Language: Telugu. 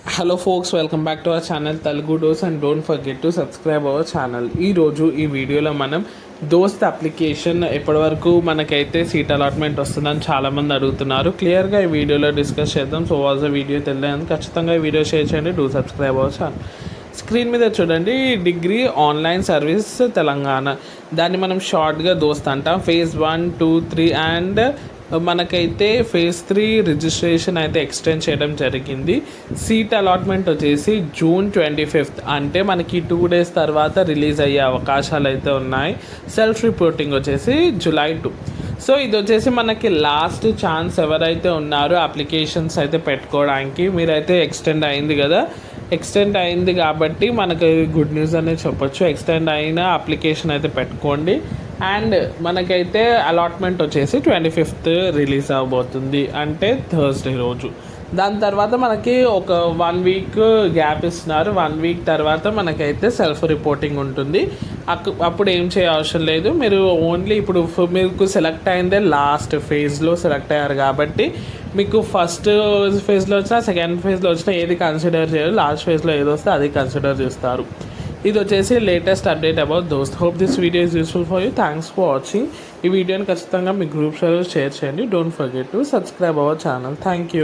Hello folks, welcome back to our channel Telugu dose and don't forget to subscribe our channel. ఈరోజు ఈ వీడియోలో మనం దోస్త్ అప్లికేషన్ ఎప్పటివరకు మనకైతే సీట్ అలాట్మెంట్ వస్తుందని చాలామంది అడుగుతున్నారు. క్లియర్గా ఈ వీడియోలో డిస్కస్ చేద్దాం. సో వాజ్ ద వీడియో తెలియదు ఖచ్చితంగా ఈ వీడియో షేర్ చేయండి. Do subscribe our channel. Screen మీద చూడండి, డిగ్రీ ఆన్లైన్ సర్వీస్ తెలంగాణ, దాన్ని మనం షార్ట్గా దోస్త్ అంటాం. ఫేజ్ 1, 2, 3 అండ్ మనకైతే ఫేజ్ 3 రిజిస్ట్రేషన్ అయితే ఎక్స్టెండ్ చేయడం జరిగింది. సీట్ అలాట్మెంట్ వచ్చేసి జూన్ 25th, అంటే మనకి 2 days తర్వాత రిలీజ్ అయ్యే అవకాశాలు అయితే ఉన్నాయి. సెల్ఫ్ రిపోర్టింగ్ వచ్చేసి July 2. సో ఇది వచ్చేసి మనకి లాస్ట్ ఛాన్స్ ఎవరైతే ఉన్నారో అప్లికేషన్స్ అయితే పెట్టుకోవడానికి. మీరైతే ఎక్స్టెండ్ అయింది కదా, ఎక్స్టెండ్ అయింది కాబట్టి మనకి గుడ్ న్యూస్ అనేది చెప్పొచ్చు. ఎక్స్టెండ్ అయిన అప్లికేషన్ అయితే పెట్టుకోండి. అండ్ మనకైతే అలాట్మెంట్ వచ్చేసి 25th రిలీజ్ అవబోతుంది, అంటే థర్స్డే రోజు. దాని తర్వాత మనకి ఒక 1 week గ్యాప్ ఇస్తున్నారు. 1 week తర్వాత మనకైతే సెల్ఫ్ రిపోర్టింగ్ ఉంటుంది. అప్పుడు ఏం చేయ అవసరం లేదు. మీరు ఓన్లీ ఇప్పుడు మీకు సెలెక్ట్ అయిందే లాస్ట్ ఫేజ్లో సెలెక్ట్ అయ్యారు కాబట్టి మీకు ఫస్ట్ ఫేజ్లో వచ్చినా సెకండ్ ఫేజ్లో వచ్చినా ఏది కన్సిడర్ చేయరు. లాస్ట్ ఫేజ్లో ఏది వస్తే అది కన్సిడర్ చేస్తారు. ఇది వచ్చేసి లేటెస్ట్ అప్డేట్ అబౌట్ దోస్త్. Hope this video is useful for you. Thanks for watching. ఈ వీడియోని ఖచ్చితంగా మీ గ్రూప్స్లో షేర్ చేయండి. Don't forget to subscribe our channel. Thank you.